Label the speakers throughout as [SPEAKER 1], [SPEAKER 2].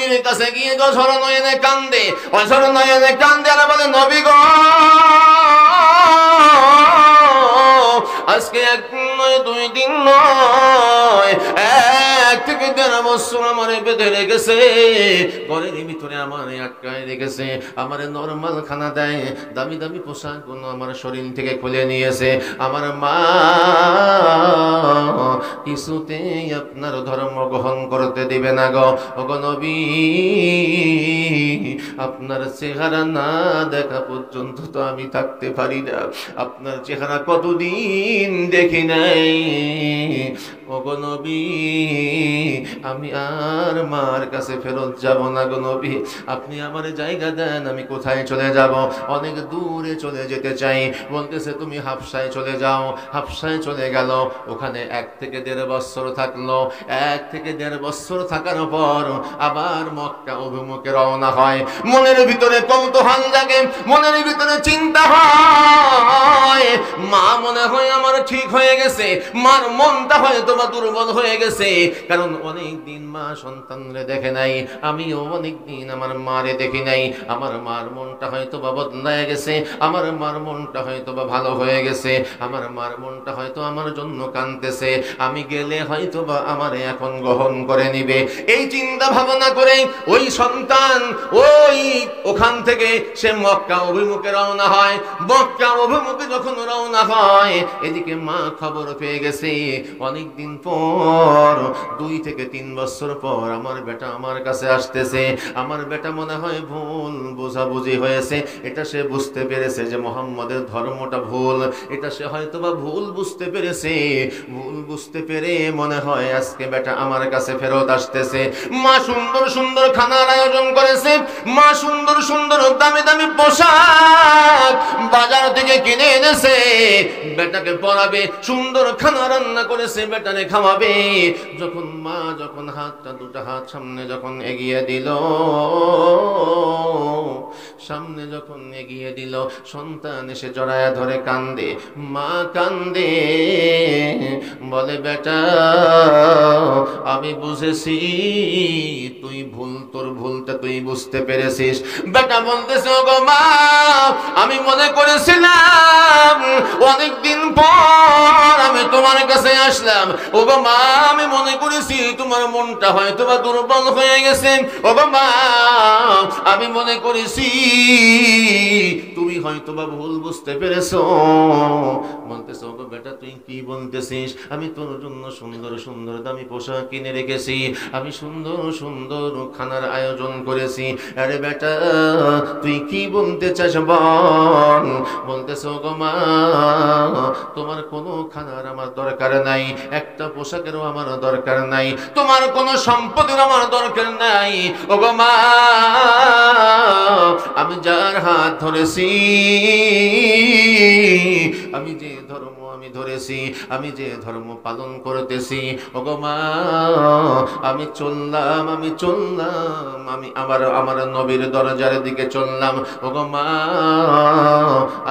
[SPEAKER 1] নবীর কাছে গিয়ে অঝর নয়নে কান্দে, অঝর নয়নে কান্দে আর বলে, নবী গো, আজকে এক নয়, 2 দিন নয়, 1 থেকে 1.5 বছর আমারে বেঁধে রেখেছে, ঘরের ভিতরে আমারে আটকায় রেখেছে, আমারে নরমাল খানা দেয়, দামি দামি পোশাক গুলো আমার শরীর থেকে খুলে নিয়েছে। আমার মা কিছুতেই আপনার ধর্ম গ্রহণ করতে দিবে না গো। ওগো নবী, আপনার চেহারা না দেখা পর্যন্ত তো আমি থাকতে পারি না, আপনার চেহারা কতদিন দেখি নাই। ওগো নবী, আমি আর মার কাছে ফেরত যাব না গো নবী, আপনি আমার জায়গা দেন, আমি কোথায় চলে যাব? অনেক দূরে চলে যেতে চাই। বলতেছে তুমি হাবশায় চলে যাও। হাবশায় চলে গেল, ওখানে 1 থেকে 1.5 বছর থাকলো। 1 থেকে 1.5 বছর থাকার পর আবার মক্কা অভিমুখে রওনা হয়। মনের ভিতরে কৌতূহল জাগে, মনের ভিতরে চিন্তা হয়, মা মনে হয় আমার ঠিক হয়ে গেছে, মার মনটা হয়তো বা দুর্বল হয়ে গেছে, কারণ অনেক দিন মা সন্তানরে দেখে নাই, আমিও অনেক দিন আমার মারে দেখি নাই। আমার মার মনটা হয়তো বা বদলায় গেছে, আমার মার মনটা হয়তো বা ভালো হয়ে গেছে, আমার মার মনটা হয়তো আমার জন্য কাঁদতেছে, আমি গেলে হয়তো বা আমারে এখন গ্রহণ করে নিবে। এই চিন্তা ভাবনা করে ওই সন্তান ওখান থেকে সে মক্কা অভিমুখে রওনা হয়। মক্কা অভিমুখে যখন রওনা হয়, এদিকে মা খবর পেয়ে গেছে অনেকদিন পর, 2 থেকে 3 বছর পর আমার বেটা আমার কাছে আসতেছে। আমার বেটা মনে হয় ভুল বোঝাবুঝি হয়েছে, এটা সে বুঝতে পেরেছে যে মুহাম্মাদের ধর্মটা ভুল, এটা সে হয়তোবা ভুল বুঝতে পেরেছে। ভুল বুঝতে পেরে মনে হয় আজকে বেটা আমার কাছে ফেরত আসতেছে। মা সুন্দর সুন্দর খানার আয়োজন করেছে, মা সুন্দর সুন্দর দামি দামি পোশাক বাজার থেকে কিনে এনেছে, বেটাকে পরাবে, সুন্দর খানা রান্না করেছে, বেটারে খাওয়াবে। যখন মা হাতটা 2টা হাত সামনে যখন এগিয়ে দিল, সামনে যখন এগিয়ে দিল, সন্তান এসে জড়ায়া ধরে কান্দে, মা কান্দে, বলে বেটা আমি বুঝেছি তুই ভুল, তোর ভুলটা তুই বুঝতে পেরেছিস। বেটা বলতেছে, ওগো মা, আমি মনে করেছিলাম অনেকদিন পর আমি তোমার কাছে আসলাম, ওগো মা, আমি মনে করেছি তোমার মনটা হয়তো বা দুর্বল হয়ে গেছে, ওগো মা, আমি মনে করেছি তুমি হয়তো বা ভুল বুঝতে পেরেছো। বলতেছো, ওগো বেটা তুই কি বলতেছিস? আমি তোর জন্য সুন্দর সুন্দর দামি পোশাক কিনে রেখেছি, আমি সুন্দর সুন্দর খানার আয়োজন করেছি, আরে বেটা তুই কি বলতে চাস বল? বলতেছো, ওগো মা, তোমার কোনো খানার আমার দরকার নাই, একটা পোশাকেরও আমার দরকার নাই, তোমার কোনো সম্পদের আমার দরকার নাই, ওগো মা, আমি যার হাত ধরেছি, আমি যে ধর্ম আমি ধরেছি, আমি যে ধর্ম পালন করতেছি, ওগো মা, আমি চললাম, আমি আমার নবীর দরজার দিকে চললাম, ওগো মা,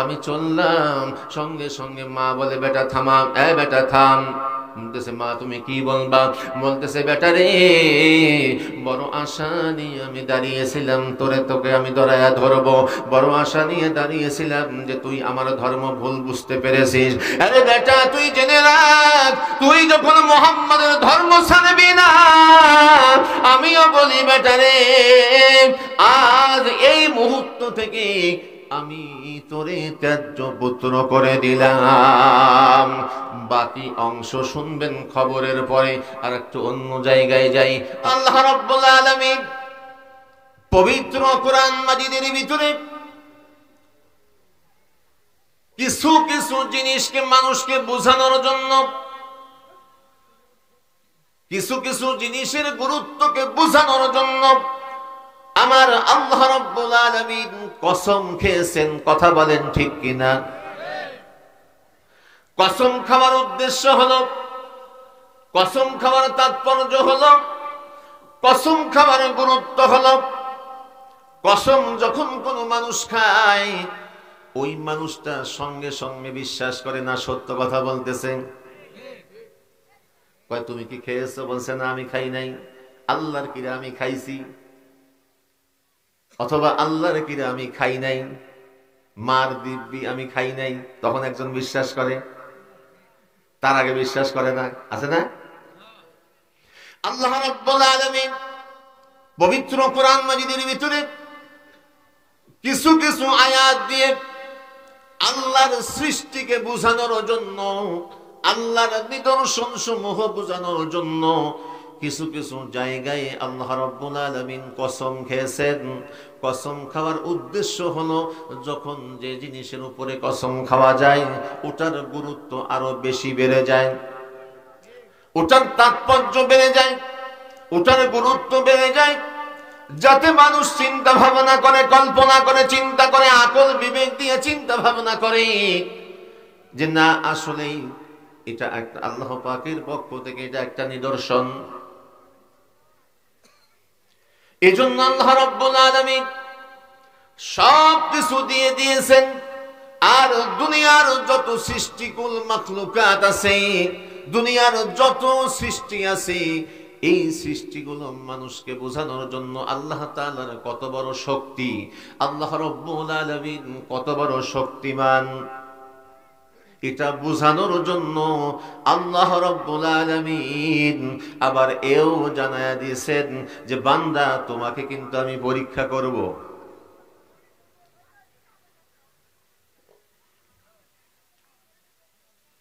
[SPEAKER 1] আমি চললাম। সঙ্গে সঙ্গে মা বলে, বেটা থামা, বেটা থাম। বলতেছে, মা তুমি কি বলবা? বলতেছে, বেটা রে, বড় আশা নিয়ে আমি দাঁড়িয়েছিলাম, তোকে আমি ধরায়া ধরবো, বড় আশা নিয়ে দাঁড়িয়েছিলাম যে তুই আমার ধর্ম ভুল বুঝতে পেরেছিস। আরে বেটা তুই জেনে রাখ, তুই যখন মুহাম্মাদের ধর্ম ছাড়বি না, আমিও বলি বেটা রে, আজ এই মুহূর্ত থেকে আমি তোরে ত্যায্য পুত্র করে দিলাম। বাকি অংশ শুনবেন খবরের পরে। আর একটু অন্য জায়গায় যাই। আল্লাহ রাব্বুল আলামিন পবিত্র কোরআন মাজিদের ভিতরে কিছু কিছু জিনিসকে মানুষকে বোঝানোর জন্য, কিছু কিছু জিনিসের গুরুত্বকে বোঝানোর জন্য আমার আল্লাহ রাব্বুল আলামিন কসম খেয়েছেন। কথা বলেন ঠিক কিনা? কসম খাওয়ার উদ্দেশ্য হলো, কসম খাওয়ার তাৎপর্য হলো, কসম খাওয়ার গুরুত্ব হলো, কসম যখন কোনো মানুষ খায়, ওই মানুষটা সঙ্গে সঙ্গে বিশ্বাস করে না সত্য কথা বলতেছে। কয় তুমি কি খেয়েছো? বলছে না আমি খাই নাই। আল্লাহর কিরা আমি খাইছি। অথবা আল্লাহর কিরে আমি খাই নাই, মার দিব্যি আমি খাই নাই, তখন একজন বিশ্বাস করে, তার আগে বিশ্বাস করে না, আছে না? আল্লাহ রাব্বুল আলামিন পবিত্র কোরআন মাজিদের ভিতরে কিছু কিছু আয়াত দিয়ে আল্লাহর সৃষ্টিকে বোঝানোর জন্য, আল্লাহর নিদর্শন সমূহ বোঝানোর জন্য কিছু কিছু জায়গায় আল্লাহ রাব্বুল আলামিন কসম খেয়েছেন। কসম খাওয়ার উদ্দেশ্য হলো যখন যে জিনিসের উপরে কসম খাওয়া যায় ওটার গুরুত্ব আরো বেশি বেড়ে যায়, ওটার তাৎপর্য বেড়ে যায়, ওটার গুরুত্ব বেড়ে যায়, যাতে মানুষ চিন্তা ভাবনা করে, কল্পনা করে, চিন্তা করে, আকল বিবেক দিয়ে চিন্তা ভাবনা করে যে না আসলেই এটা একটা আল্লাহ পাকের পক্ষ থেকে এটা একটা নিদর্শন। এজন্য আল্লাহ রাব্বুল আলামিন সব কিছু দিয়ে দিয়েছেন। আর দুনিয়ার যত সৃষ্টিকুল মাখলুকাত আছে, দুনিয়ার যত সৃষ্টি আছে, এই সৃষ্টিগুলো মানুষকে বোঝানোর জন্য আল্লাহ তাআলার কত বড় শক্তি, আল্লাহ রাব্বুল আলামিন কত বড় শক্তিমান, এটা বোঝানোর জন্য আল্লাহ রাব্বুল আলামিন আবার এও জানায়া দিয়েছেন যে বান্দা তোমাকে কিন্তু আমি পরীক্ষা করব।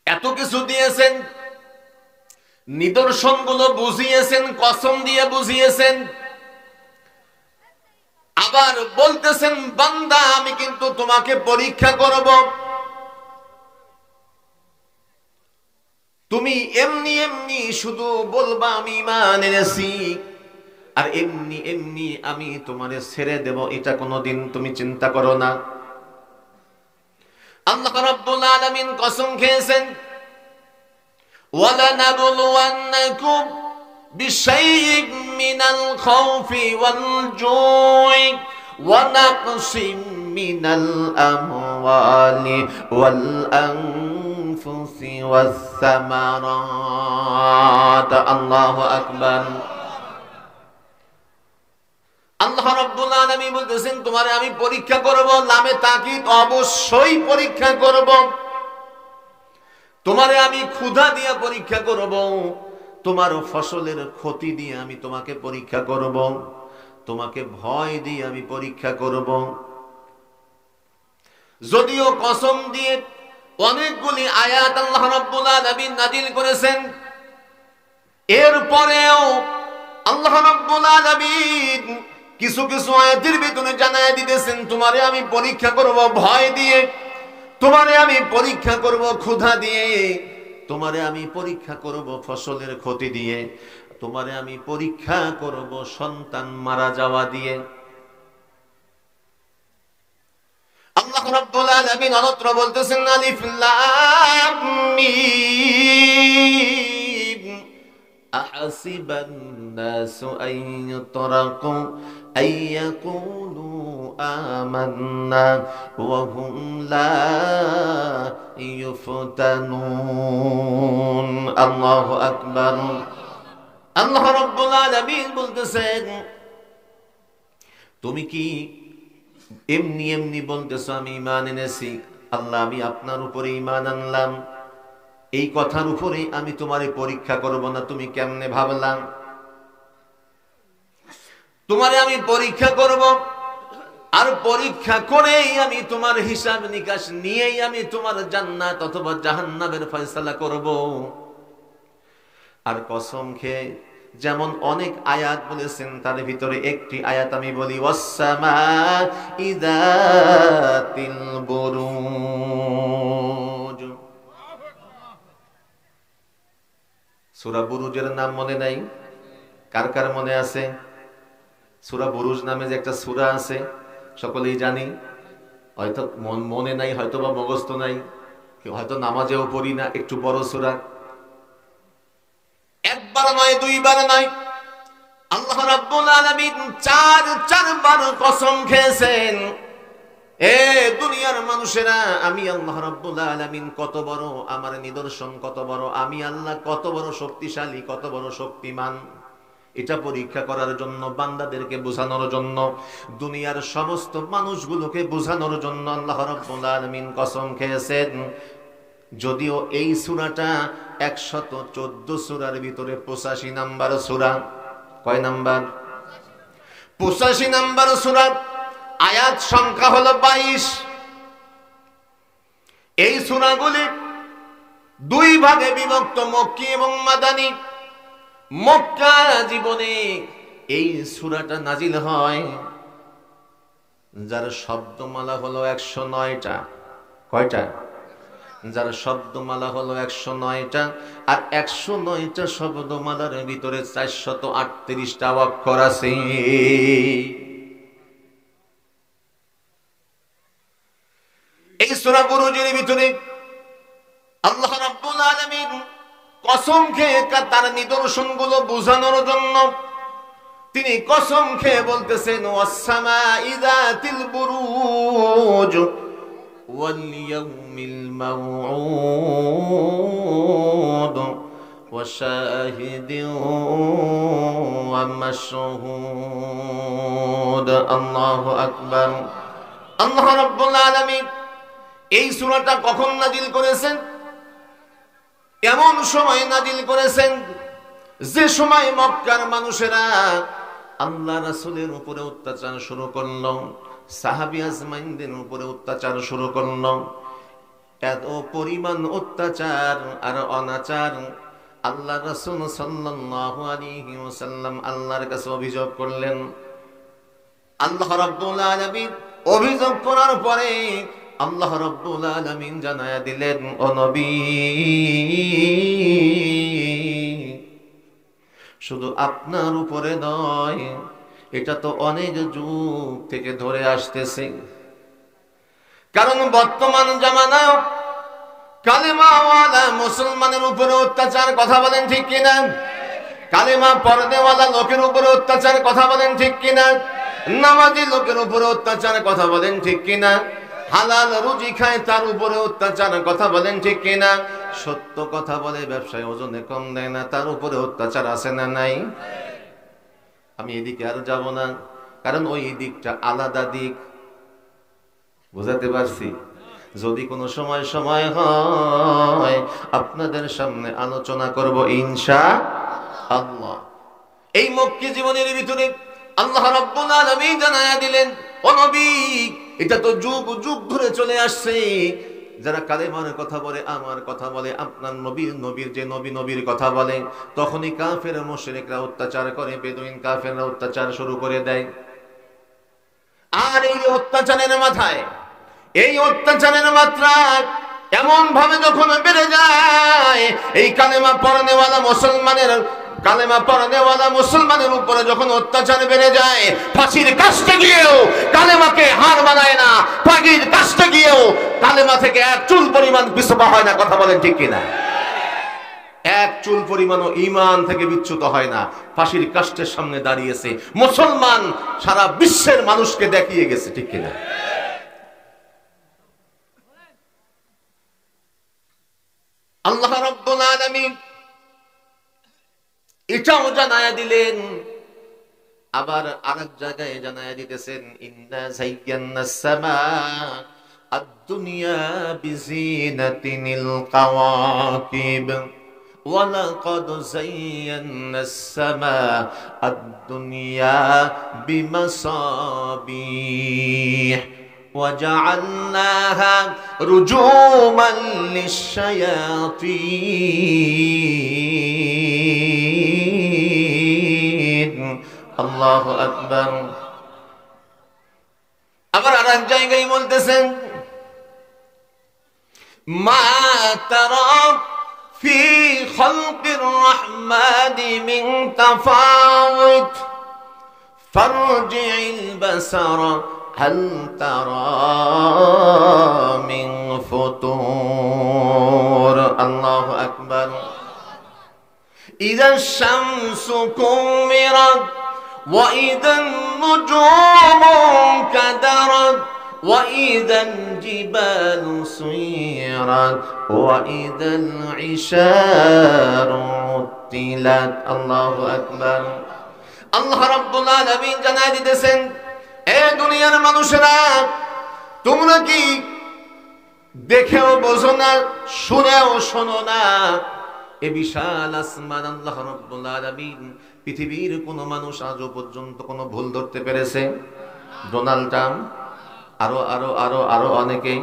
[SPEAKER 1] এত কিছু দিয়েছেন, নিদর্শনগুলো বুঝিয়েছেন, কসম দিয়ে বুঝিয়েছেন, আবার বলতেছেন বান্দা আমি কিন্তু তোমাকে পরীক্ষা করব। তুমি এমনি এমনি শুধু বলবা আমি ঈমান এনেছি, আর এমনি এমনি আমি তোমারে ছেড়ে দেব, এটা কোনোদিন তুমি চিন্তা করো না। আল্লাহ রাব্বুল আলামিন কসম খেয়েছেন وَلَنَبْلُوَنَّكُمْ بِشَيْءٍ مِّنَ الْخَوْفِ وَالْجُوعِ وَنَقْصٍ مِّنَ الْأَمْوَالِ وَالْأَنفُسِ وَالثَّمَرَاتِ আল্লাহু আকবার। আল্লাহ রাব্বুল আলামিন বলতেছেন তোমারে আমি পরীক্ষা করব, লামে তাকিদ, অবশ্যই পরীক্ষা করব। তোমারে আমি ক্ষুধা দিয়ে পরীক্ষা করব, তোমার ফসলের ক্ষতি দিয়ে আমি তোমাকে পরীক্ষা করব, তোমাকে ভয় দিয়ে আমি পরীক্ষা করব। যদিও কসম দিয়ে অনেকগুলি আয়াত আল্লাহ রাব্বুল আলামিন নাযিল করেছেন, এরপরেও আল্লাহ রাব্বুল আলামিন কিছু কিছু আয়াতের ভিতরে জানায় দিতেছেন তোমারে আমি পরীক্ষা করব ভয় দিয়ে, তোমারে আমি পরীক্ষা করব ক্ষুধা দিয়ে, তোমারে আমি পরীক্ষা করব ফসলের ক্ষতি দিয়ে, তোমারে আমি পরীক্ষা করব সন্তান মারা যাওয়া দিয়ে। আল্লাহ রাব্বুল আলামিন অন্যত্র বলতেছেন আলিফ লাম মিম আহসিবান নাসু আন ইউতরাকু আন ইয়াকুলু আমান্না ওয়া হুম লা ইউফতানুন। আল্লাহু আকবার। আল্লাহ রাব্বুল আলামিন বলতেছেন তুমি কি এমনি এমনি বলতেছো আমি ঈমান এনেছি, আল্লাহ আমি আপনার উপরে ঈমান আনলাম, এই কথার উপরে আমি তোমারে পরীক্ষা করব না, তুমি কেমনে ভাবলাম? তোমারে আমি পরীক্ষা করব, আর পরীক্ষা করেই আমি তোমার হিসাব নিকাশ নিয়েই আমি তোমার জান্নাত অথবা জাহান্নামের ফয়সালা করব। আর কসম খেয়ে যেমন অনেক আয়াত বলেছেন, তার ভিতরে একটি আয়াত আমি বলি ওয়াসসামা'i যাতিল বুরুজ। সূরা বুরুজের নাম মনে নাই? কার কার মনে আছে? সূরা বুরুজ নামে যে একটা সূরা আছে সকলেই জানি, হয়তো মনে নাই, হয়তো বা মুখস্থ নাই, হয়তো নামাজেও পড়ি না, একটু বড় সূরা। একবার নয়, দুইবার নয়, আল্লাহ রাব্বুল আলামিন চারবার কসম খেয়েছেন এ দুনিয়ার মানুষেরা আমি আল্লাহ রাব্বুল আলামিন কত বড়, আমার নিদর্শন কত বড়, আমি আল্লাহ কত বড় শক্তিশালী, কত বড় শক্তিমান, এটা পরীক্ষা করার জন্য, বান্দাদেরকে বোঝানোর জন্য, দুনিয়ার সমস্ত মানুষগুলোকে বোঝানোর জন্য আল্লাহ রাব্বুল আলামিন কসম খেয়েছেন। যদিও এই সূরাটা 114 সূরার ভিতরে 85 নাম্বার সূরা। কয় নাম্বার? 85 নাম্বার সূরা। আয়াত সংখ্যা হলো 22। এই সূরাগুলি দুই ভাগে বিভক্ত, মক্কি এবং মাদানী। মক্কা জীবনে এই সূরাটা নাজিল হয়, যার শব্দমালা হলো 109টা। কয়টা? যার শব্দমালা হলো 109টা, আর 109টা শব্দমালার ভিতরে 438টা অক্ষর আছে। এই সূরা বুরুজের ভিতরে আল্লাহ রাব্বুল আলামিন কসম খেয়ে তার নিদর্শনগুলো বোঝানোর জন্য তিনি কসম খেয়ে বলতেছেন, ওয়াস-সামাই যাতিল বুরুজ ওয়াল ইয়াউমিল মাউউদ ওয়া শাহিদিন ওয়া মাশহুদ। আল্লাহু আকবার। আল্লাহ রাব্বুল আলামিন এই সূরাটা কখন নাজিল করেছেন? এমন সময় নাজিল করেছেন যে সময় মক্কার মানুষেরা আল্লাহ রাসূলের উপরে অত্যাচার শুরু করল, সাহাবী আজমাইনদের উপরে অত্যাচার শুরু করল। এত পরিমাণ অত্যাচার আর অনাচার, আল্লাহ রাসূল সাল্লাল্লাহু আলাইহি ওয়াসাল্লাম আল্লাহর কাছে অভিযোগ করলেন। আল্লাহ রাব্বুল আলামিন অভিযোগ করার পরে আল্লাহ রাব্বুল আলামিন জানায়া দিলেন, ও নবী, শুধু আপনার উপরে নয়, এটা তো অনেক যুগ থেকে ধরে আসতেছে। কারণ বর্তমান জামানায় কালেমাওয়ালা মুসলমানের উপরে অত্যাচার, কথা বলেন ঠিক কিনা? কালেমা পড়নেওয়ালা লোকের উপরে অত্যাচার, কথা বলেন ঠিক কিনা? নামাজি লোকের উপরে অত্যাচার, কথা বলেন ঠিক কিনা? হালাল রুজি খায় তার উপরে অত্যাচার, কথা বলেন ঠিক কিনা? সত্য কথা বলে ব্যবসায় ওজনে কম দেয় না, তার উপরে অত্যাচার আছে না নাই? আমি এদিকে আর যাব না, কারণ ওই দিকটা আলাদা দিক। বুঝাতে পারছি? যদি কোনো সময় হয় আপনাদের সামনে আলোচনা করব ইনশাআল্লাহ। এই মক্কি জীবনের ভিতরে আল্লাহ রাব্বুল আলামিন জানায়া দিলেন, ও নবী, এটা তো যুগ যুগ ধরে চলে আসছে। যারা কালেমার কথা বলে, আমার কথা বলে, আপনার নবীর যে নবীর কথা বলে, তখনই কাফের মুশরিকরা অত্যাচার করে, বেদুইন কাফেররা অত্যাচার শুরু করে দেয়। আর এই অত্যাচারের মাথায়, এই অত্যাচারের মাত্রা এমন ভাবে যখন বেড়ে যায়, এই কালেমা পড়নেওয়ালা মুসলমানের উপরে যখন অত্যাচার বেড়ে যায়, ফাঁসির কাস্টে গিয়েও কালেমাকে হার মানায় না, ফাঁসির কাস্টে গিয়েও কালেমা থেকে এক চুল পরিমাণ বিচ্যুত হয় না, কথা বলেন ঠিক কিনা? এক চুল পরিমাণও ঈমান থেকে বিচ্যুত হয় না। ফাঁসির কাস্টের সামনে দাঁড়িয়েছে মুসলমান, সারা বিশ্বের মানুষকে দেখিয়ে গেছে, ঠিক কিনা? আল্লাহ রাব্বুল আলামিন এটাও জানায়া দিলেন, আবার আরেক জায়গায় জানায়া দিতেছেন, ইন্না যায়্যানাস সামা আদ-দুনিয়া বিজিনাতিনিল কাওয়াকিব ওয়া লাকাদ যায়্যানাস সামা আদ-দুনিয়া বিমাসাবিহ وجعلناها رجوما للشياطين الله أكبر আবার আরেক জায়গায় বলতেছেন, মা তারা ফি খালকির রহমানি মিন তাফাউত ফারজি'ল বাসারা هل ترى من فطور الله أكبر إذا الشمس كورت وإذا النجوم انكدرت وإذا الجبال سيرت وإذا العشار عطلت الله أكبر আল্লাহ রাব্বুল আলামিন জানাই দিতেছেন, এ দুনিয়ার মানুষেরা, তোমরা কি দেখেও বোঝো না, শুনেও শোনো না? এ বিশাল আসমান আল্লাহ রাব্বুল আলামিন, পৃথিবীর কোন মানুষ আজও পর্যন্ত কোন ভুল ধরতে পেরেছে? ডোনাল্ড ট্রাম্প, আরো আরো আরো আরো অনেকেই,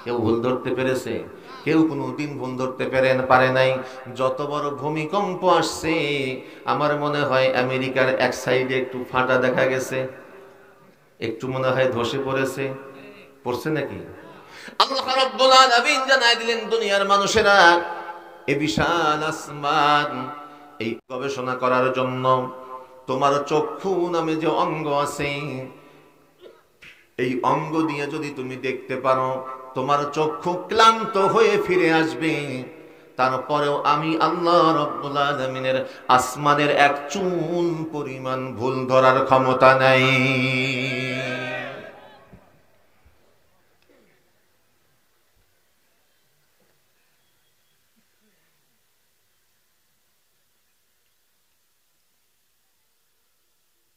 [SPEAKER 1] কেউ ভুল ধরতে পেরেছে? কেউ কোনোদিন ভুল ধরতে পারে নাই। যত বড় ভূমিকম্প আসছে, আমার মনে হয় আমেরিকার এক সাইডে একটু ফাটা দেখা গেছে, একটু মনে হয় ধসে পড়েছে, পড়ছে নাকি? আল্লাহ রাব্বুল আলামিন জানাই দিলেন, দুনিয়ার মানুষেরা, এই বিশাল আসমান, এই গবেষণা করার জন্য তোমার চক্ষু নামে যে অঙ্গ আছে, এই অঙ্গ দিয়ে যদি তুমি দেখতে পারো, তোমার চক্ষু ক্লান্ত হয়ে ফিরে আসবে। তারপরেও আমি আল্লাহ রাব্বুল আলামিনের আসমানের এক চুল পরিমাণ ভুল ধরার ক্ষমতা নাই।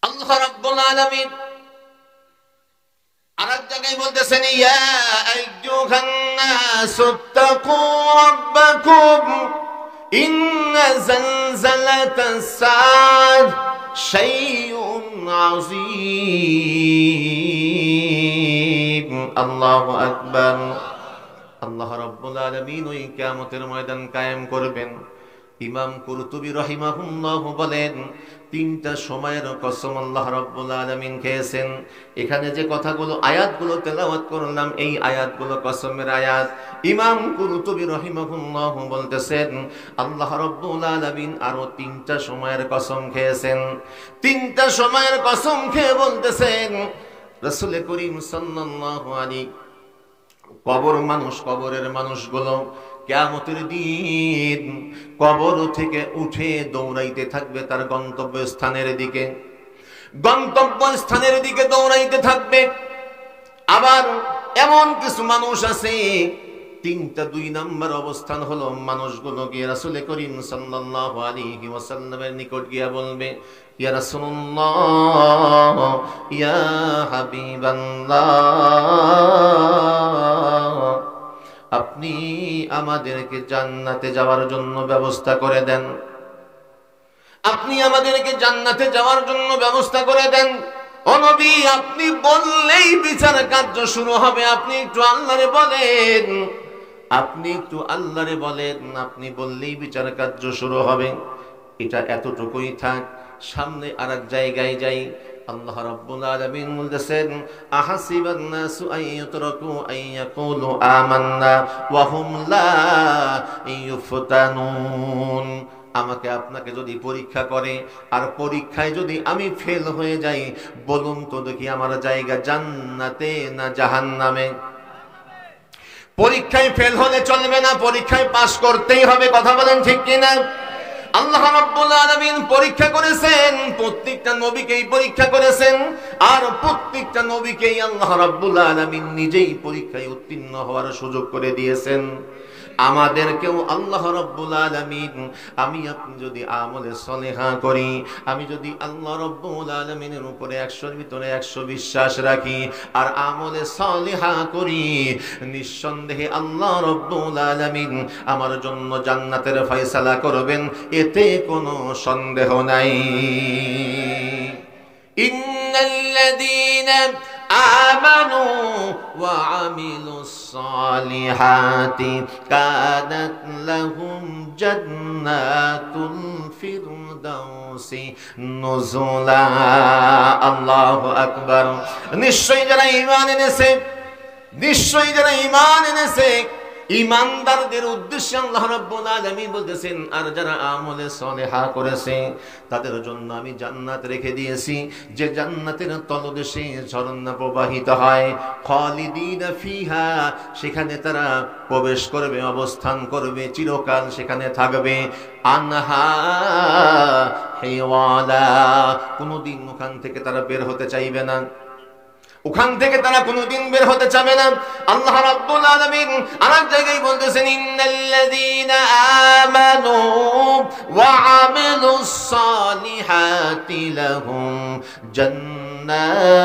[SPEAKER 1] আল্লাহ রাব্বুল আলামিন আরেক জায়গায় বলতেছেন, ইয়া আইয়ুহান নাসু তাকু রাব্বাকুম ইন্না যালযালাতাস সাআত শাইউন আযীম। আল্লাহু আকবার। আল্লাহ রাব্বুল আলামিন ওই কিয়ামতের ময়দান কায়েম করবেন। ইমাম কুরতুবী রাহিমাহুল্লাহ বলেন, তিনটা সময়ের কসম আল্লাহ রাব্বুল আলামিন খেয়েছেন। এখানে যে কথাগুলো আয়াতগুলো তেলাওয়াত করলাম, এই আয়াতগুলো কসমের আয়াত। ইমাম কুরতুবী রাহিমাহুল্লাহ বলতেছেন, আল্লাহ রাব্বুল আলামিন আরো তিনটা সময়ের কসম খেয়েছেন। তিনটা সময়ের কসম খেয়ে বলতেছেন, রাসূল করিম সাল্লাল্লাহু আলাইহি, কবরের মানুষগুলো কিয়ামতের দিন কবর থেকে উঠে দৌড়াইতে থাকবে তার গন্তব্যস্থানের দিকে দৌড়াইতে থাকবে। আবার এমন কিছু মানুষ আছে, তিনটা দুই নাম্বার অবস্থান হলো, মানুষগুলো গিয়ে রাসূল করিম সাল্লাল্লাহু আলাইহি ওয়াসাল্লামের নিকট গিয়া বলবে, ইয়া রাসূলুল্লাহ, ইয়া হাবিবাল্লাহ, আপনি আমাদেরকে জান্নাতে যাওয়ার জন্য ব্যবস্থা করে দেন, আপনি আমাদেরকে জান্নাতে যাওয়ার জন্য ব্যবস্থা করে দেন। ও নবী, আপনি বললেই বিচার কার্য শুরু হবে, আপনি একটু আল্লাহরে বলেন, আপনি বললেই বিচার কার্য শুরু হবে। এটা এতটুকুই থাক, সামনে আরেক জায়গায় যাই। আল্লাহ রাব্বুল আলামিন বলতেছেন, আহাসিবান নাসু আইয়ুতরাকু আইয়াকুলু আমান্না ওয়া হুম লা ইউফতানুন। আমাকে আপনাকে যদি পরীক্ষা করে, আর পরীক্ষায় যদি আমি ফেল হয়ে যাই, বলুন তো দেখি আমার জায়গা জান্নাতে না জাহান্নামে? পরীক্ষায় ফেল হলে চলবে না, পরীক্ষায় পাস করতেই হবে। কথা বলেন ঠিক কিনা? আল্লাহ রাব্বুল আলামিন পরীক্ষা করেছেন, প্রত্যেকটা নবীকেই পরীক্ষা করেছেন, আর প্রত্যেকটা নবীকেই আল্লাহ রাব্বুল আলামিন নিজেই পরীক্ষায় উত্তীর্ণ হওয়ার সুযোগ করে দিয়েছেন। আমাদেরকেও আল্লাহ রাব্বুল আলামিন, আমি আপনি যদি আমলে সলেহা করি, আমি যদি আল্লাহ রাব্বুল আলামিনের উপরে 100-র ভিতরে 100 বিশ্বাস রাখি আর আমলে সলেহা করি, নিঃসন্দেহে আল্লাহ রাব্বুল আলামিন আমার জন্য জান্নাতের ফয়সালা করবেন, এতে কোনো সন্দেহ নাই। ইন্নাল্লাযীনা আমানু ওয়া আমিলুস সালিহাতি কানাত লাহুম জান্নাতুল ফিরদাউসি নুজুলা। আল্লাহু আকবার। নিশ্চয়ই যারা ঈমান এনেছে, ঈমানদারদের উদ্দেশ্যে আল্লাহ রাব্বুল আলামিন বলতেছেন, আর যারা আমলে সলেহা করেছে তাদের জন্য আমি জান্নাত রেখে দিয়েছি, যে জান্নাতের তলদেশে ঝর্ণা প্রবাহিত হয়, খালিদিনা ফিহা, সেখানে তারা প্রবেশ করবে, অবস্থান করবে, চিরকাল সেখানে থাকবে। আনহা হেওয়ালা, কোনোদিন ওখান থেকে তারা বের হতে চাইবে না। ওখান থেকে তারা কোনোদিন বের হতে চাবে না। আল্লাহ রাব্বুল আলামিন আরেক জায়গায় বলতেছেন, ইন্নাল্লাযীনা আমানু ওয়া আমিলুস সালিহাতি লাহুম জান্নাতুন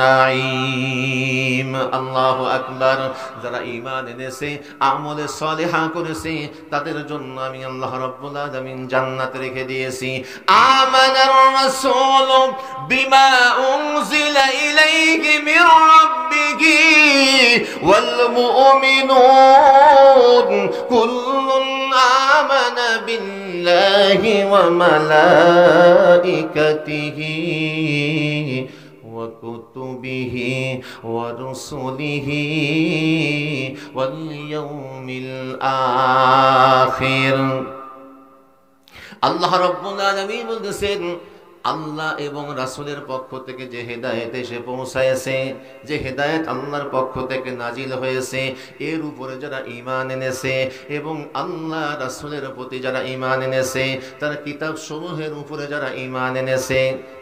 [SPEAKER 1] নাঈম। আল্লাহু আকবার। যারা ঈমান এনেছে, আমলে সালিহা করেছে, তাদের জন্য আমি আল্লাহ রাব্বুল আলামিন জান্নাত রেখে দিয়েছি। আমানার রাসূল বিমা উনজিলা ইলাইহি মির রাব্বিহি ওয়াল মুমিনুন কুল্লুন আমানা বিল্লাহি ওয়া মালাইকাতিহি وكتبه ورسله واليوم الآخر। আল্লাহ রাব্বুল আলামিন বলতেছেন, আল্লাহ এবং রাসূলের পক্ষ থেকে যে হেদায়েত এসে পৌঁছায়ছে, যে হেদায়েত আল্লাহর পক্ষ থেকে নাজিল হয়েছে, এর উপরে যারা ঈমান এনেছে এবং আল্লাহ রাসূলের প্রতি যারা ঈমান এনেছে, তার কিতাব সমূহের উপরে যারা ঈমান এনেছে,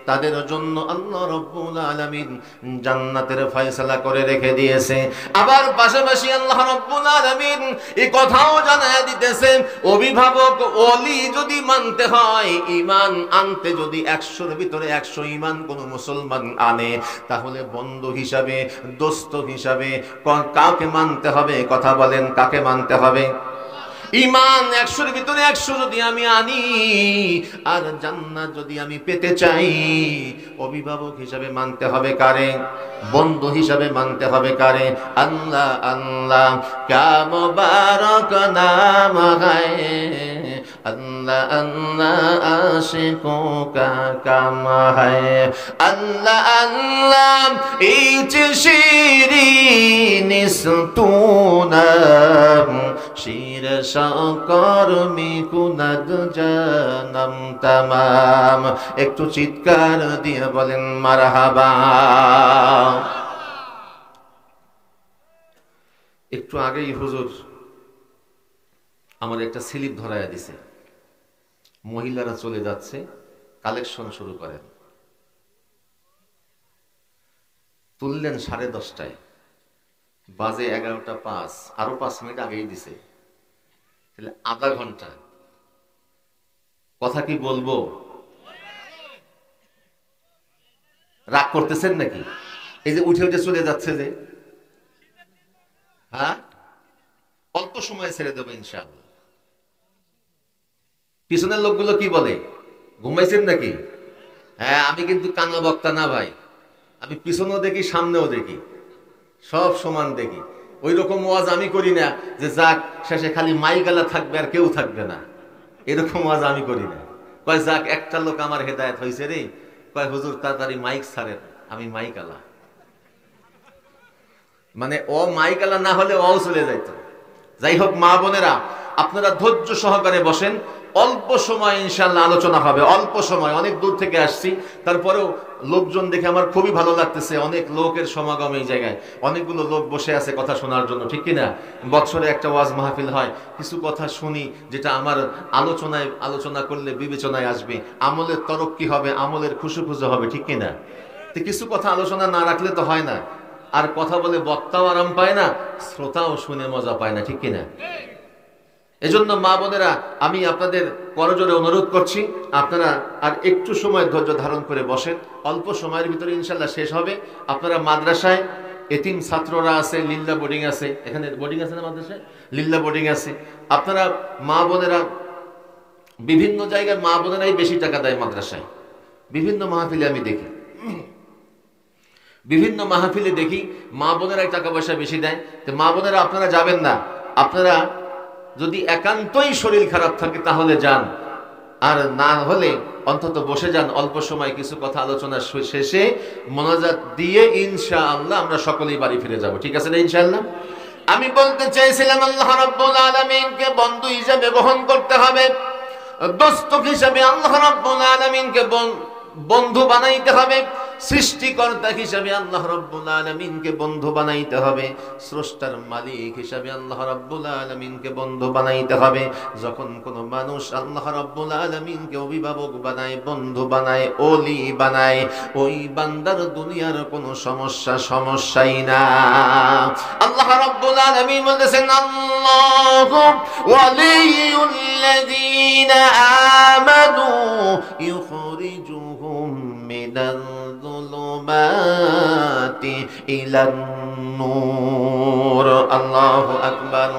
[SPEAKER 1] তাদের জন্য আল্লাহ রাব্বুল আলামিন জান্নাতের ফয়সালা করে রেখে দিয়েছে। আবার পাশাপাশি আল্লাহ রাব্বুল আলামিন এই কথাও জানায় দিতেছেন, অভিভাবক ওলি যদি মানতে হয়, ঈমান আনতে যদি 100-র ভিতরে 100 ঈমান কোন মুসলমান আনে, তাহলে বন্ধু হিসাবে, দোস্ত হিসাবে কাকে মানতে হবে? কথা বলেন, কাকে মানতে হবে? ঈমান 100-র ভিতরে 100 যদি আমি আনি আর জান্নাত যদি আমি পেতে চাই, অভিভাবক হিসাবে মানতে হবে কারে? বন্ধু হিসাবে মানতে হবে কারে? আল্লাহ। আল্লাহ ক্যা মুবারক নাম হ্যায়, আল্লাহ আল্লাহ আশিকোं का काम है। আল্লাহ আল্লাহ এই যে শিরিন স্তুনাম শির শকর মিকুনাদ জানাম তামাম। একটু চিৎকার দিয়ে বলেন মারহাবা। একটু আগেই হুজুর আমার একটা স্লিপ ধরাইয়া দিছে, মহিলারা চলে যাচ্ছে, কালেকশন শুরু করেন। তুললেন 10:30টায়, বাজে 11:05, আরো 5 মিনিট আগেই দিছে, তাহলে আধা ঘন্টা। কথা কি বলবো? রাগ করতেছেন নাকি? এই যে উঠে উঠে চলে যাচ্ছে যে, হ্যাঁ, অল্প সময় ছেড়ে দেবো ইনশাআল্লাহ। পিছনের লোকগুলো কি বলে, ঘুমাইছেন নাকি? হ্যাঁ, আমি কিন্তু কানা বক্তা না ভাই, আমি পিছনেও দেখি, সামনেও দেখি, সব সমান দেখি। ওই রকম ওয়াজ আমি করি না যে যাক শেষে খালি মাইকালা থাকবে আর কেউ থাকবে না, এরকম ওয়াজ আমি করি না। কয় যাক একটা লোক আমার হেদায়েত হয়েছে রে, কয় হুজুর তাড়াতাড়ি মাইক ছাড়েন, আমি মাইকালা। মানে ও মাইকালা না হলে ও চলে যাইতো। যাই হোক, মা বোনেরা, আপনারা ধৈর্য সহকারে বসেন, অল্প সময় ইনশাআল্লাহ আলোচনা হবে। অল্প সময়, অনেক দূর থেকে আসছি, তারপরেও লোকজন দেখে আমার খুবই ভালো লাগতেছে। অনেক লোকের সমাগম এই জায়গায়, অনেকগুলো লোক বসে আছে কথা শোনার জন্য, ঠিক কিনা? বছরে একটা ওয়াজ মাহফিল হয়, কিছু কথা শুনি যেটা আমার আলোচনা করলে বিবেচনায় আসবে, আমলের তরক্কি হবে, আমলের খুশু হবে, ঠিক কিনা? তো কিছু কথা আলোচনা না রাখলে তো হয় না, আর কথা বলে বক্তাও আরাম পায় না, শ্রোতাও শুনে মজা পায় না, ঠিক কিনা? এজন্য মা বোনেরা, আমি আপনাদের করজোরে অনুরোধ করছি, আপনারা আর একটু সময় ধৈর্য ধারণ করে বসেন। অল্প সময়ের ভিতরে ইনশাল্লাহ শেষ হবে। আপনারা মাদ্রাসায় এতিম ছাত্ররা আছে, লিল্লা বোর্ডিং আছে, এখানে বোর্ডিং আছে না মাদ্রাসায়? লিল্লা বোর্ডিং আছে। আপনারা মা বোনেরা, বিভিন্ন জায়গায় মা বোনেরাই বেশি টাকা দেয় মাদ্রাসায়। বিভিন্ন মাহফিলে আমি দেখি, বিভিন্ন মাহফিলে দেখি মা বোনেরাই টাকা পয়সা বেশি দেয়। তো মা বোনেরা, আপনারা যাবেন না। আপনারা যদি একান্তই শরীর খারাপ থাকে তাহলে যান, আর না হলে অন্তত বসে যান। অল্প সময় কিছু কথা আলোচনা শেষে মোনাজাত দিয়ে ইনশাআল্লাহ আমরা সকলেই বাড়ি ফিরে যাব, ঠিক আছে না ইনশাআল্লাহ? আমি বলতে চাইছিলাম, আল্লাহ রাব্বুল আলামিনকে বন্ধু হিসেবে গ্রহণ করতে হবে, দোস্ত হিসেবে আল্লাহ রাব্বুল আলামিনকে বন্ধু বানাইতে হবে। সৃষ্টিকর্তা হিসাবে আল্লাহ রাব্বুল আলামিনকে বন্ধু বানাইতে হবে, স্রষ্টার মালিক হিসাবে আল্লাহ রাব্বুল আলামিনকে বন্ধু বানাইতে হবে। যখন কোনো মানুষ আল্লাহ রাব্বুল আলামিনকে অভিভাবক বানায়, বন্ধু বানায়, ওলি বানায়, ওই বান্দার দুনিয়ার কোনো সমস্যাই না। আল্লাহ রাব্বুল আলামিন বলেছেন, আল্লাহু ওয়ালিয়ুল্লাযীনা আমানু ইউখরিজুহুম মিনাল যুলুমাতি ইলান নূর। আল্লাহু আকবার।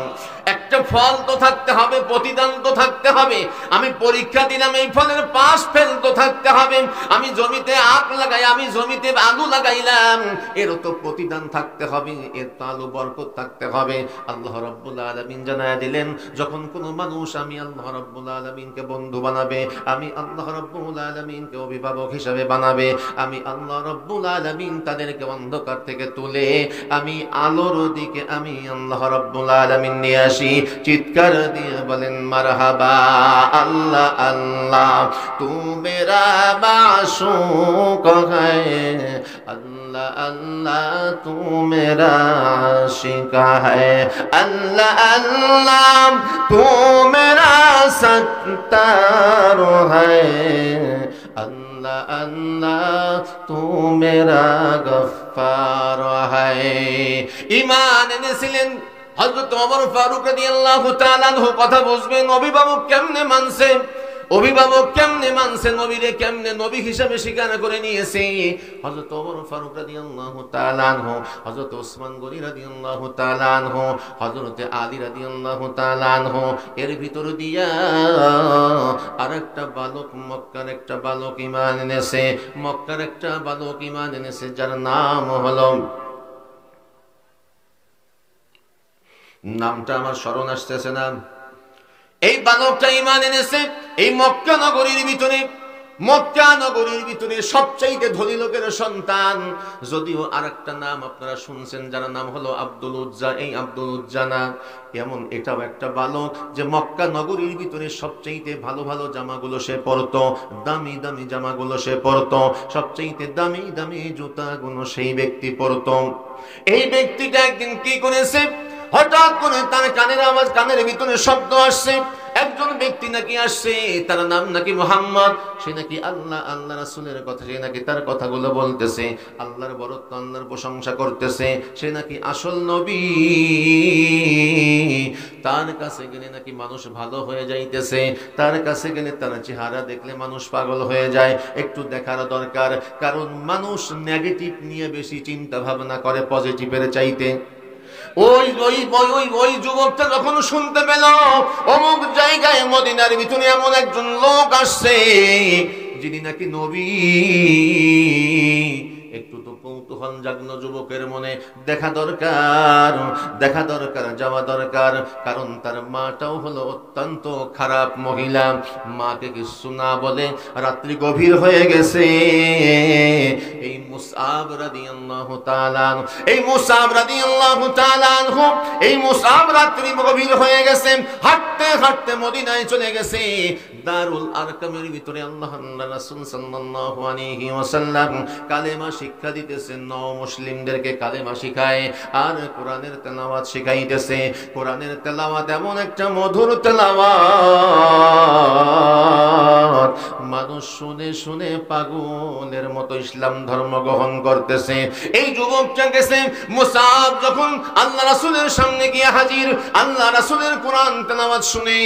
[SPEAKER 1] একটা ফল তো থাকতে হবে, প্রতিদান তো থাকতে হবে। আমি পরীক্ষা দিলাম, এই ফলের পাস ফেল তো থাকতে হবে। আমি জমিতে আখ লাগাই, আমি জমিতে আলু লাগাইলাম, এরও তো প্রতিদান থাকতে হবে, এর তো আলু বরকত থাকতে হবে। আল্লাহ রাব্বুল আলামিন জানায়া দিলেন, যখন কোনো মানুষ আমি আল্লাহ রাব্বুল আলামিনকে বন্ধু বানাবে, আমি আল্লাহ রাব্বুল আলামিনকে অভিভাবক হিসাবে বানাবে, আমি আল্লাহ রাব্বুল আলামিন তাদেরকে অন্ধকার থেকে তুলে আমি আলোর দিকে আমি আল্লাহ রাব্বুল আলামিন নিয়ে আসি। চিৎকার দিয়ে বলেন মারহাবা। আল্লাহ আল্লাহ তু মেরা মাশূক হ্যায়, আল্লাহ আল্লাহ তু মেরা আশিক হ্যায়, আল্লাহ আল্লাহ তু মেরা সত্তার হ্যায়, আল্লাহ আল্লাহ তু মেরা গফফার হ্যায়। ঈমান এনেছিলেন হযরত ওমর ফারুক রাদিয়াল্লাহু তাআলা আনহু। কথা বুঝবেন, অভিভাবক কেমনে মানছে, অভিভাবক কেমনে মানছে, নবীরে কেমনে নবী হিসাবে স্বীকার করে নিয়েছে। হযরত ওমর ফারুক রাদিয়াল্লাহু তাআলা আনহু, হযরত ওসমান গনি রাদিয়াল্লাহু তাআলা আনহু, হযরত আলী রাদিয়াল্লাহু তাআলা আনহু, এর ভিতর দিয়া আরেকটা বালক, মক্কার একটা বালক ঈমান এনেছে, মক্কার একটা বালক ঈমান এনেছে, যার নাম হলো, নামটা আমার স্মরণ আসতেছে না। এই বালকটা ঈমান এনেছে এই মক্কা নগরীর ভিতরে, মক্কা নগরীর ভিতরে সবচাইতে ধনী লোকের সন্তান। যদিও আরেকটা নাম আপনারা শুনছেন, যার নাম হলো আব্দুল উজ্জা। এই আব্দুল উজ্জা না, এমন এটাও একটা বালক যে মক্কা নগরীর ভিতরে সবচাইতে ভালো ভালো জামাগুলো সে পরতো, দামি দামি জামাগুলো সে পরতো, সবচাইতে দামি দামি জুতাগুলো সেই ব্যক্তি পরতো। এই ব্যক্তিটা একদিন কি করেছে, হঠাৎ করে তার কানের আওয়াজ, কানের ভিতরে শব্দ আসছে, একজন ব্যক্তি নাকি আসছে, তার নাম নাকি মুহাম্মদ, সে নাকি আল্লাহ আল্লাহ রাসূলের কথা, সে নাকি তার কথাগুলো বলতেছে, আল্লাহর বরত্ব আল্লাহর প্রশংসা করতেছে, সে নাকি আসল নবী। তার কাছে গেলে নাকি মানুষ ভালো হয়ে যাইতেছে, তার কাছে গেলে তার চেহারা দেখলে মানুষ পাগল হয়ে যায়। একটু দেখার দরকার, কারণ মানুষ নেগেটিভ নিয়ে বেশি চিন্তা ভাবনা করে পজিটিভের চাইতে। ওই যুবকটা যখন শুনতে পেল অমুক জায়গায় মদিনার ভিতরে এমন একজন লোক আসছে যিনি নাকি নবী, একটু তো কৌতূহল জাগলো যুবকের মনে, দেখা দরকার, দেখা দরকার, যাওয়া দরকার। কারণ তার মাটাও হলো অত্যন্ত খারাপ মহিলা, মাকে কিছু না বলে রাত্রি গভীর হয়ে গেছে। এই মুসআব রাদিয়াল্লাহু তাআলা, এই মুসআব রাদিয়াল্লাহু তাআলা, এই মুসআব রাত্রি গভীর হয়ে গেছে, হাঁটতে হাঁটতে মদিনায় চলে গেছে। দারুল আরকামের ভিতরে আল্লাহ রাসূল সাল্লাল্লাহু আলাইহি ওয়াসাল্লাম কালেমা শিক্ষা দিতেছেন, নও মুসলিমদেরকে কালেমা শিখায় আর কোরআনের তেলাওয়াত শিখাইতেছে। কোরআনের তেলাওয়াত এমন একটা মধুর তেলাওয়াত, মানুষ শুনে শুনে পাগলের মতো ইসলাম ধর্ম গ্রহণ করতেছে। এই যুবকটা গেছে, মুসআব যখন আল্লাহ রাসূলের সামনে গিয়ে হাজির, আল্লাহ রাসূলের কোরআন তেলাওয়াত শুনে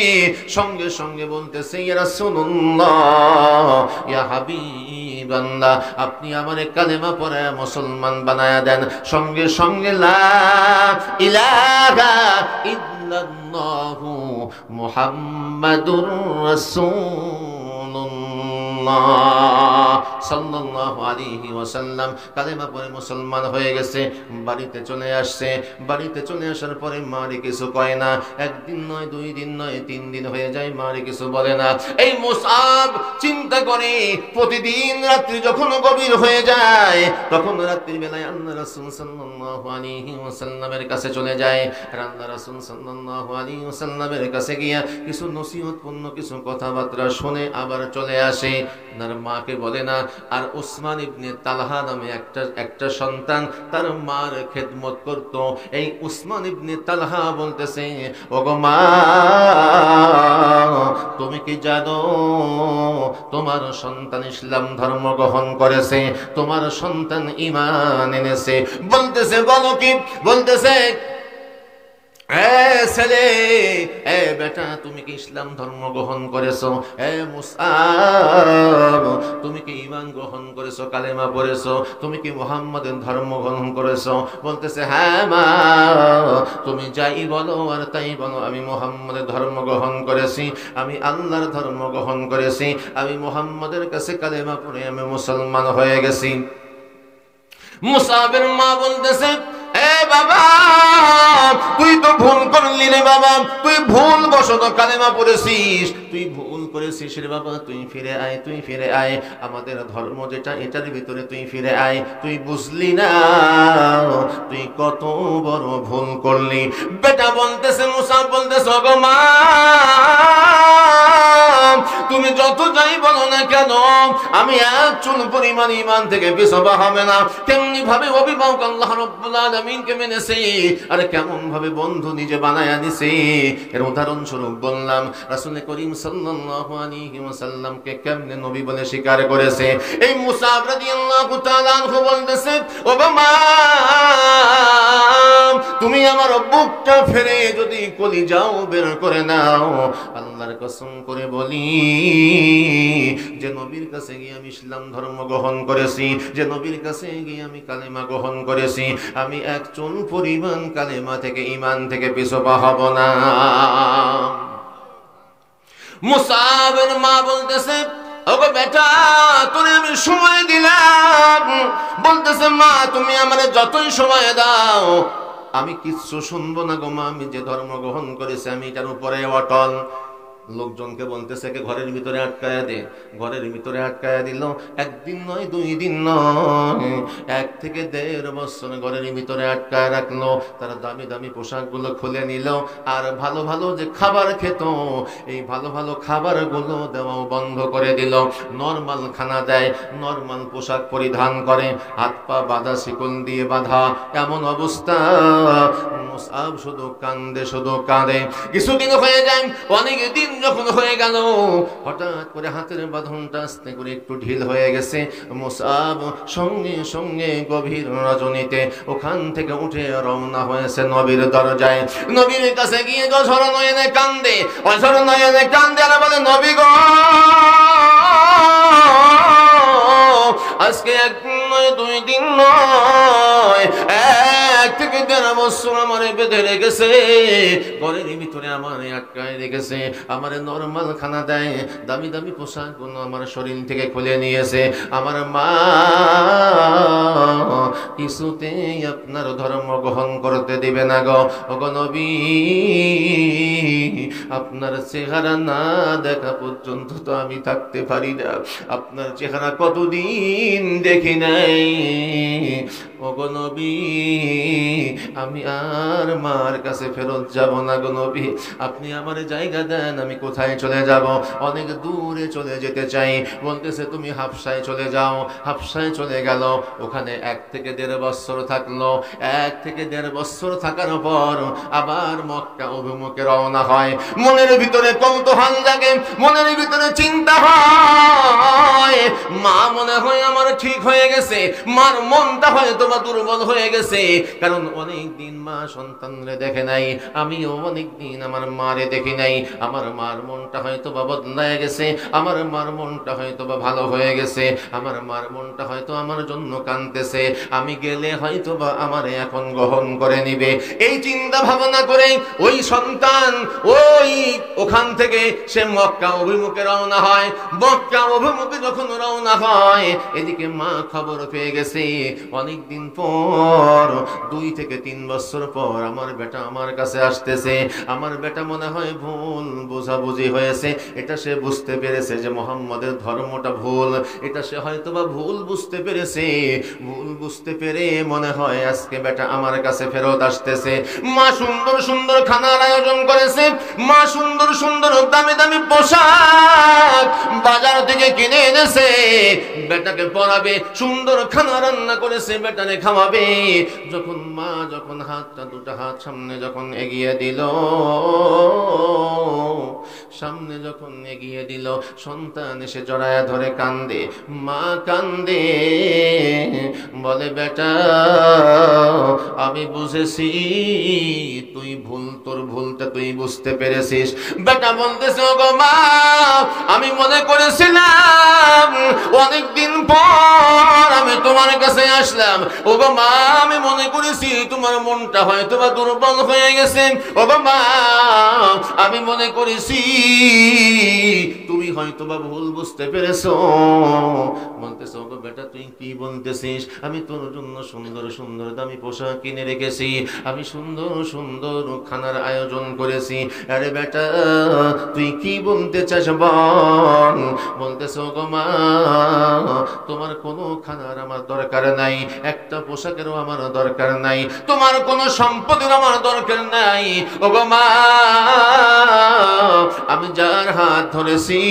[SPEAKER 1] সঙ্গে সঙ্গে বলতেছে, ইয়া রাসূলুল্লাহ, ইয়া হাবিবাল্লাহ, আপনি আমারে কালেমা পড়ে মুসলমান বানায়া দেন। সঙ্গে সঙ্গে লা ইলাহা ইল্লাল্লাহু মুহাম্মাদুর রাসূলুল্লাহ সাল্লাল্লাহু আলাইহি ওয়াসাল্লাম কালেমা পড়ে মুসলমান হয়ে গেছে। বাড়িতে চলে আসছে, বাড়িতে চলে আসার পরে মারে কিছু কয় না। একদিন নয়, 2 দিন নয়, 3 দিন হয়ে যায়, মারে কিছু বলে না। এই মুসআব চিন্তা করে, প্রতিদিন রাত্রি যখন গভীর হয়ে যায় তখন রাত্রির বেলায় আল্লাহ রাসূল সাল্লাল্লাহু আলাইহি ওয়াসাল্লামের কাছে চলে যায়। আল্লাহ রাসূল সাল্লাল্লাহু আলাইহি ওয়াসাল্লামের কাছে গিয়া কিছু নসিহতপূর্ণ কিছু কথাবার্তা শুনে আবার চলে আসে। তার মাকে বলে না। আর উসমান ইবনে তালহা নামে একটা সন্তান তার মার খেদমত করত। এই উসমান ইবনে তালহা বলতেছে, ওগো মা, তুমি কি জানো তোমার সন্তান ইসলাম ধর্ম গ্রহণ করেছে, তোমার সন্তান ঈমান এনেছে? বলতেছে, বলো কি? বলতেছে, ছেলে, বেটা, তুমি কি ইসলাম ধর্ম গ্রহণ করেছো? মুসআব, তুমি কি ঈমান গ্রহণ করেছো, কালেমা পড়েছো? তুমি কি মুহাম্মাদের ধর্ম গ্রহণ করেছো? বলতেছে, হ্যাঁ মা, তুমি যাই বলো আর তাই বলো, আমি মুহাম্মাদের ধর্ম গ্রহণ করেছি, আমি আল্লাহর ধর্ম গ্রহণ করেছি, আমি মুহাম্মাদের কাছে কালেমা পড়ে আমি মুসলমান হয়ে গেছি। মুসআবের মা বলতেছে, বাবা, তুই তো ভুল করলি রে বাবা, তুই ভুল বশত কালেমা পড়েছিস, তুই ভুল করেছিস রে বাবা, তুই ফিরে আয়, তুই ফিরে আয়, আমাদের ধর্ম যেটা এটার ভিতরে তুই ফিরে আয়, তুই বুঝলি না তুই কত বড় ভুল করলি। বেটা বলতেছে, মুসআব বলতেছে, ওগো মা, তুমি যত যাই বলো না কেন, আমি এক চুল পরিমাণ ঈমান থেকে পিছপা হবে না। কেমনি ভাবে অভিভাবক আল্লাহ রাব্বুল আলামিনকে মেনেছে, আর কেমন ভাবে বন্ধু নিজে বানায়া দিছে। এর উদাহরণ স্বরূপ বললাম, রাসূল করিম সাল্লাল্লাহু আলাইহি ওয়াসাল্লামকে কেমনে নবী বলে স্বীকার করেছে। এই মুসআব রাদিয়াল্লাহু তাআলা আনহু বলতেছে, ও মা, তুমি আমার বুকটা ফেরে যদি কলিজাও বের করে নাও, আল্লাহর কসম করে বলি, যে নবীর কাছে গিয়ে আমি ইসলাম ধর্ম গ্রহণ করেছি, যে নবীর কাছে গিয়ে আমি কালেমা গ্রহণ করেছি, আমি এক চুল পরিমাণ কালেমা থেকে, ঈমান থেকে পিছপা হব না। মুসআবের মা বলতেছে, ওগো বেটা, তোরে আমি সময় দিলাম। বলতেছে, মা, তুমি আমারে যতই সময় দাও আমি কিচ্ছু শুনবো না গো মা, আমি যে ধর্ম গ্রহণ করেছি আমি এটার উপরে অটল। লোকজনকে বলতেছে, ঘরের ভিতরে আটকায়া দে, ঘরের ভিতরে আটকায়া দিল। একদিন নয়, 2 দিন নয়, 1 থেকে 1.5 বছর ঘরের ভিতরে আটকায় রাখলো। তারা দামি দামি পোশাকগুলো খুলে নিল, আর ভালো ভালো যে খাবার খেত, এই ভালো ভালো খাবারগুলো দেওয়াও বন্ধ করে দিল। নরমাল খানা দেয়, নরমাল পোশাক পরিধান করে, হাত পা বাঁধা, শিকল দিয়ে বাঁধা, এমন অবস্থা। মুসআব শুধু কান্দে, শুধু কাঁদে। কিছুদিন হয়ে যায়, অনেক দিন যখন হয়ে গেল, হঠাৎ করে হাতের বাঁধনটা আস্তে করে একটু ঢিল হয়ে গেছে। মুসআব সঙ্গে সঙ্গে গভীর রজনীতে ওখান থেকে উঠে রওনা হয়েছে নবীর দরজায়। নবীর কাছে গিয়ে অঝর নয়নে কান্দে, অঝর নয়নে কান্দে, আর বলে, নবী গো, আজকে 1 দিন নয়, 2 দিন নয়, 1 থেকে 1.5 বছর আমারে বেঁধে রেখেছে, ঘরের ভিতরে আমারে আটকায় রেখেছে, আমারে নরমাল খানা দেয়, দামি দামি পোশাকগুলো আমার শরীর থেকে খুলে নিয়েছে। আমার মা কিছুতেই আপনার ধর্ম গ্রহণ করতে দিবে না গো। ওগো নবী, আপনার চেহারা না দেখা পর্যন্ত তো আমি থাকতে পারি না, আপনার চেহারা কতদিন দেখি নাই। ওগো নবী, আমি আর মার কাছে ফেরত যাব না গো নবী, আপনি আমার জায়গা দেন, আমি কোথায় চলে যাব? অনেক দূরে চলে যেতে চাই। বলতেছে, তুমি হাবশায় চলে যাও। হাবশায় চলে গেল, ওখানে 1 থেকে 1.5 বছর থাকলো। 1 থেকে 1.5 বছর থাকার পর আবার মক্কা অভিমুখে রওনা হয়। মনের ভিতরে কৌতূহল জাগে, মনের ভিতরে চিন্তা হয়, মা মনে হয় আমার ঠিক হয়ে গেছে, মার মনটা হয়তো বা দুর্বল হয়ে গেছে, কারণ অনেক দিন মা সন্তানরে দেখে নাই, আমিও অনেক দিন আমার মারে দেখি নাই। আমার মার মনটা হয়তো বা বদলায় গেছে, আমার মার মনটা হয়তো বা ভালো হয়ে গেছে, আমার মার মনটা হয়তো আমার জন্য কাঁদতেছে, আমি গেলে হয়তো বা আমারে এখন গ্রহণ করে নিবে। এই চিন্তা ভাবনা করে ওই সন্তান ওখান থেকে সে মক্কা অভিমুখে রওনা হয়। মক্কা অভিমুখে যখন রওনা হয়, এদিকে মা খবর পেয়ে গেছে, অনেকদিন কতদিন পর, 2 থেকে 3 বছর পর আমার বেটা আমার কাছে আসতেছে। আমার বেটা মনে হয় ভুল বোঝাবুঝি হয়েছে, এটা সে বুঝতে পেরেছে যে মুহাম্মদের ধর্মটা ভুল, এটা সে হয়তোবা ভুল বুঝতে পেরেছে। ভুল বুঝতে পেরে মনে হয় আজকে বেটা আমার কাছে ফেরত আসতেছে। মা সুন্দর সুন্দর খানার আয়োজন করেছে, মা সুন্দর সুন্দর দামি দামি পোশাক বাজার থেকে কিনে এনেছে, বেটাকে পরাবে, সুন্দর খানা রান্না করেছে, বেটারে খাওয়াবে। যখন মা যখন হাতটা দুটো হাত সামনে যখন এগিয়ে দিল, সামনে যখন এগিয়ে দিল, সন্তান এসে জড়ায়া ধরে কান্দে, মা কান্দে, বলে বেটা আমি বুঝেছি তুই ভুল, তোর ভুলটা তুই বুঝতে পেরেছিস। বেটা বলতেছে ওগো মা আমি মনে করেছিলাম অনেকদিন পর আমি তোমার কাছে আসলাম, ওগো মা আমি মনে করেছি তোমার মনটা হয়তো বা দুর্বল হয়ে গেছে, ওগো মা আমি মনে করেছি তুমি হয়তো বা ভুল বুঝতে পেরেছো। বলতেছো ওগো বেটা তুই কি বলতেছিস, আমি তোর জন্য সুন্দর সুন্দর দামি পোশাক কিনে রেখেছি, আমি সুন্দর সুন্দর খানার আয়োজন করেছি, আরে বেটা তুই কি বলতে চাস বল। বলতেছো ওগো মা তোমার কোনো খানার আমার দরকার নাই, একটা পোশাকেরও আমার দরকার নাই, তোমার কোনো সম্পদের আমার দরকার নাই, ওগো মা আমি যার হাত ধরেছি,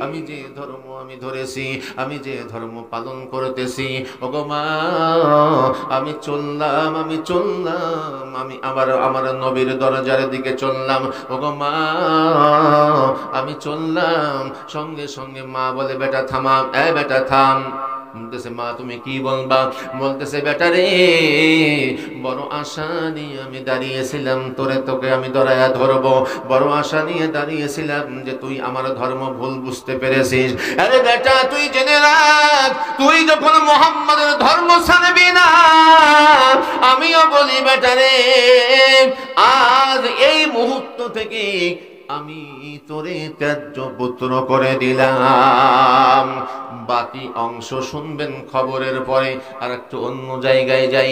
[SPEAKER 1] আমি যে ধর্ম আমি ধরেছি, আমি যে ধর্ম পালন করতেছি, ওগো মা আমি চললাম, আমি চললাম, আমি আমার নবীর দরজার দিকে চললাম, ওগো মা আমি চললাম। সঙ্গে সঙ্গে মা বলে বেটা থামা, এ বেটা থাম। বলতেছে মা তুমি কি বলবা। বলতেছে বেটা রে বড় আশা নিয়ে আমি দাঁড়িয়েছিলাম, তোকে আমি ধরায়া ধরবো, বড় আশা নিয়ে দাঁড়িয়েছিলাম যে তুই আমার ধর্ম ভুল বুঝতে পেরেছিস। আরে বেটা তুই জেনে রাখ, তুই যখন মুহাম্মাদের ধর্ম ছাড়বি না, আমিও বলি বেটা রে আজ এই মুহূর্ত থেকে আমি তোরে ত্যায্য পুত্র করে দিলাম। বাকি অংশ শুনবেন খবরের পরে। আর একটু অন্য জায়গায় যাই।